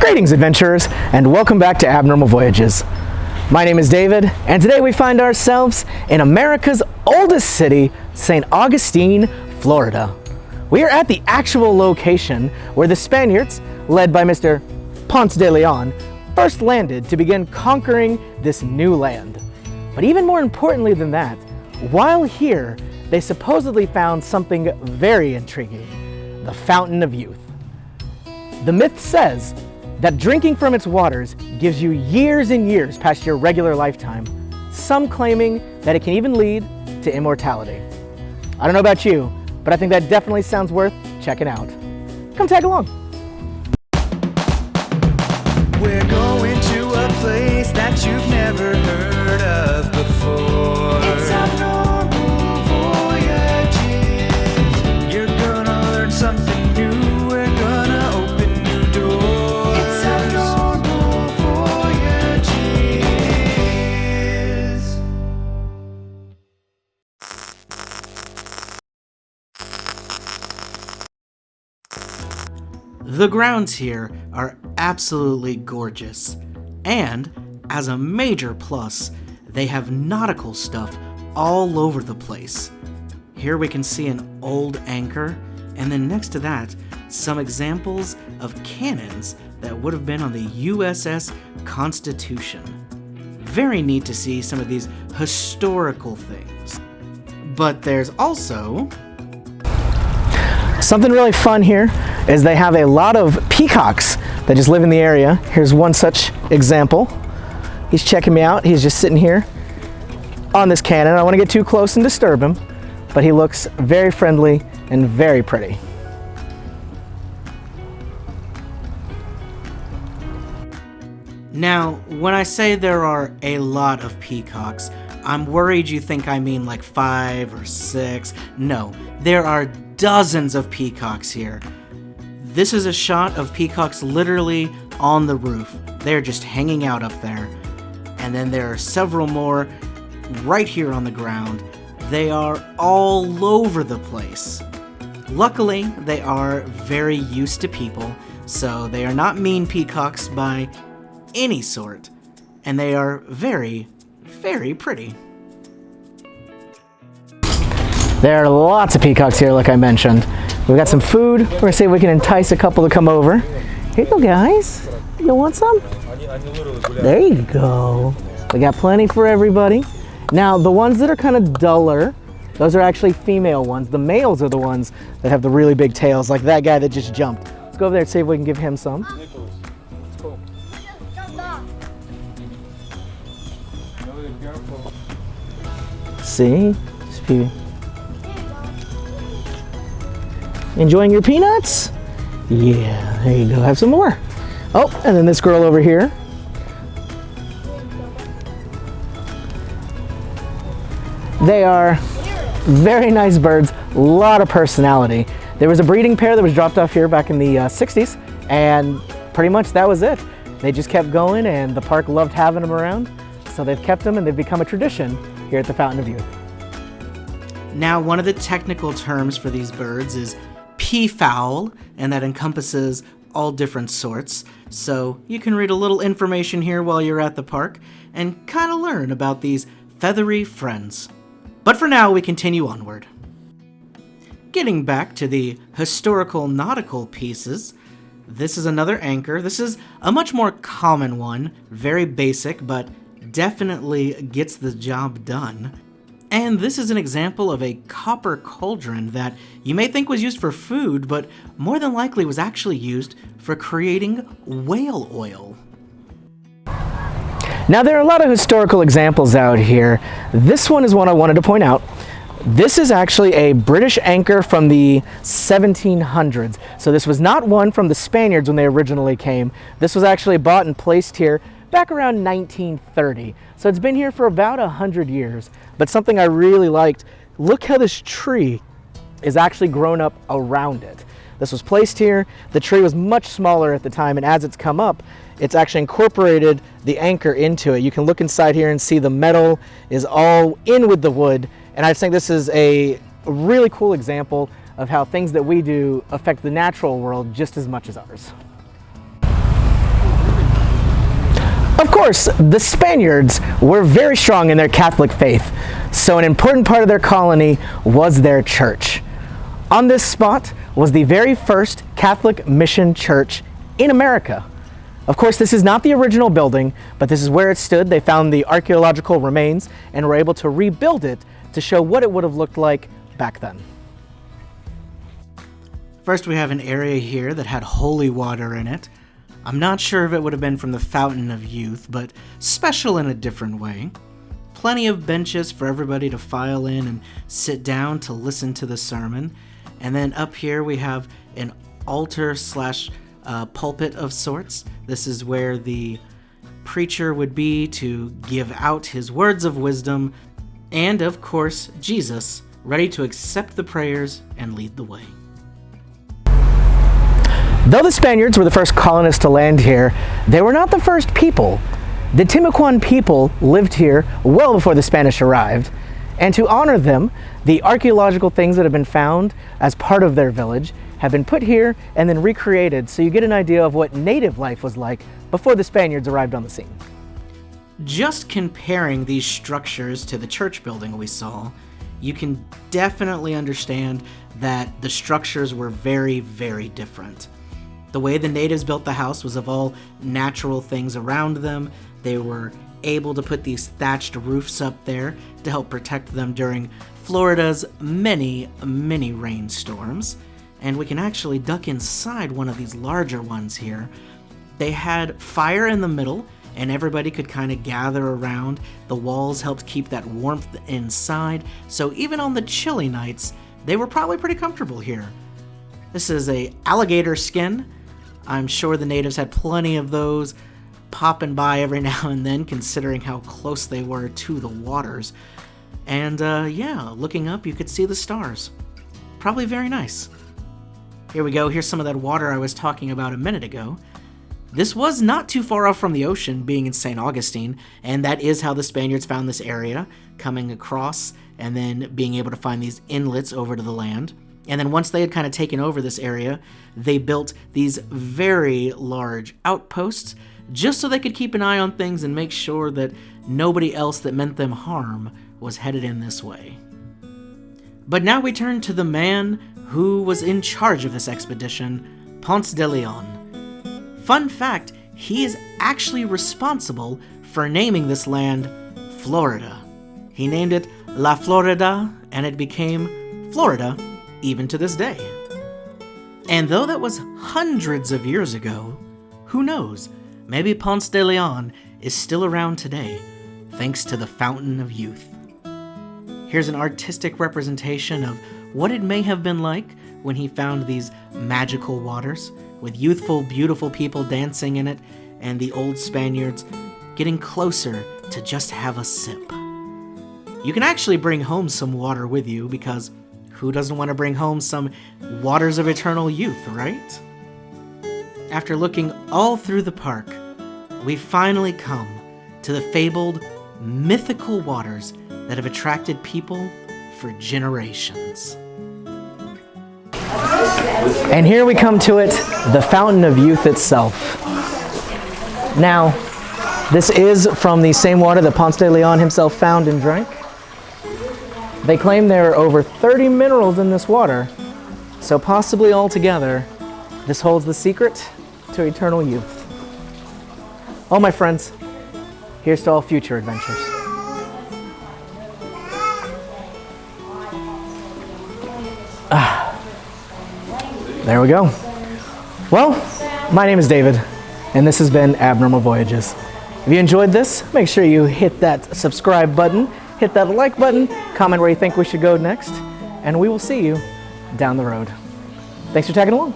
Greetings, adventurers, and welcome back to Abnormal Voyages. My name is David, and today we find ourselves in America's oldest city, St. Augustine, Florida. We are at the actual location where the Spaniards, led by Mr. Ponce de Leon, first landed to begin conquering this new land. But even more importantly than that, while here, they supposedly found something very intriguing: the Fountain of Youth. The myth says that drinking from its waters gives you years and years past your regular lifetime, some claiming that it can even lead to immortality. I don't know about you, but I think that definitely sounds worth checking out. Come tag along. We're going to a place that you've never heard of before. It's Abnormal Voyages. You're gonna learn something new. We're gonna open new doors. It's Abnormal Voyages. The grounds here are absolutely gorgeous, and as a major plus, they have nautical stuff all over the place. Here we can see an old anchor, and then next to that, some examples of cannons that would have been on the USS Constitution. Very neat to see some of these historical things. But there's also something really fun here is they have a lot of peacocks that just live in the area. Here's one such example. He's checking me out. He's just sitting here on this cannon. I don't want to get too close and disturb him, but he looks very friendly and very pretty. Now, when I say there are a lot of peacocks, I'm worried you think I mean like 5 or 6. No, there are dozens of peacocks here. This is a shot of peacocks literally on the roof. They're just hanging out up there. And then there are several more right here on the ground. They are all over the place. Luckily, they are very used to people, so they are not mean peacocks by any sort. And they are very, very pretty. There are lots of peacocks here, like I mentioned. We've got some food. We're gonna see if we can entice a couple to come over. Here you go, guys. You want some? There you go. We got plenty for everybody. Now, the ones that are kind of duller, those are actually female ones. The males are the ones that have the really big tails, like that guy that just jumped. Let's go over there and see if we can give him some. See? Just peeping. Enjoying your peanuts? Yeah, there you go. Have some more. Oh, and then this girl over here. They are very nice birds, a lot of personality. There was a breeding pair that was dropped off here back in the 60s, and pretty much that was it. They just kept going, and the park loved having them around, so they've kept them, and they've become a tradition here at the Fountain of Youth. Now, one of the technical terms for these birds is peafowl, and that encompasses all different sorts. So you can read a little information here while you're at the park and kind of learn about these feathery friends. But for now, we continue onward. Getting back to the historical nautical pieces, this is another anchor. This is a much more common one, very basic, but definitely gets the job done. And this is an example of a copper cauldron that you may think was used for food, but more than likely was actually used for creating whale oil. Now, there are a lot of historical examples out here. This one is one I wanted to point out. This is actually a British anchor from the 1700s. So this was not one from the Spaniards when they originally came. This was actually bought and placed here back around 1930. So it's been here for about 100 years. But something I really liked, look how this tree is actually grown up around it. This was placed here. The tree was much smaller at the time, and as it's come up, it's actually incorporated the anchor into it. You can look inside here and see the metal is all in with the wood. And I think this is a really cool example of how things that we do affect the natural world just as much as ours. Of course, the Spaniards were very strong in their Catholic faith, so an important part of their colony was their church. On this spot was the very first Catholic mission church in America. Of course, this is not the original building, but this is where it stood. They found the archaeological remains and were able to rebuild it to show what it would have looked like back then. First, we have an area here that had holy water in it. I'm not sure if it would have been from the Fountain of Youth, but special in a different way. Plenty of benches for everybody to file in and sit down to listen to the sermon. And then up here we have an altar slash pulpit of sorts. This is where the preacher would be to give out his words of wisdom. And of course, Jesus, ready to accept the prayers and lead the way. Though the Spaniards were the first colonists to land here, they were not the first people. The Timucuan people lived here well before the Spanish arrived, and to honor them, the archaeological things that have been found as part of their village have been put here and then recreated so you get an idea of what native life was like before the Spaniards arrived on the scene. Just comparing these structures to the church building we saw, you can definitely understand that the structures were very, very different. The way the natives built the house was of all natural things around them. They were able to put these thatched roofs up there to help protect them during Florida's many, many rainstorms. And we can actually duck inside one of these larger ones here. They had fire in the middle, and everybody could kind of gather around. The walls helped keep that warmth inside, so even on the chilly nights, they were probably pretty comfortable here. This is a alligator skin. I'm sure the natives had plenty of those popping by every now and then, considering how close they were to the waters. And yeah, looking up, you could see the stars. Probably very nice. Here we go. Here's some of that water I was talking about a minute ago. This was not too far off from the ocean, being in St. Augustine, and that is how the Spaniards found this area, coming across and then being able to find these inlets over to the land. And then once they had kind of taken over this area, they built these very large outposts just so they could keep an eye on things and make sure that nobody else that meant them harm was headed in this way. But now we turn to the man who was in charge of this expedition, Ponce de Leon. Fun fact, he is actually responsible for naming this land Florida. He named it La Florida, and it became Florida even to this day. And though that was hundreds of years ago, who knows, maybe Ponce de Leon is still around today, thanks to the Fountain of Youth. Here's an artistic representation of what it may have been like when he found these magical waters, with youthful, beautiful people dancing in it, and the old Spaniards getting closer to just have a sip. You can actually bring home some water with you, because who doesn't want to bring home some waters of eternal youth, right? After looking all through the park, we finally come to the fabled, mythical waters that have attracted people for generations. And here we come to it, the Fountain of Youth itself. Now, this is from the same water that Ponce de Leon himself found and drank. They claim there are over 30 minerals in this water, so possibly altogether, this holds the secret to eternal youth. Oh, my friends, here's to all future adventures. There we go. Well, my name is David, and this has been Abnormal Voyages. If you enjoyed this, make sure you hit that subscribe button, hit that like button, comment where you think we should go next, and we will see you down the road. Thanks for tagging along.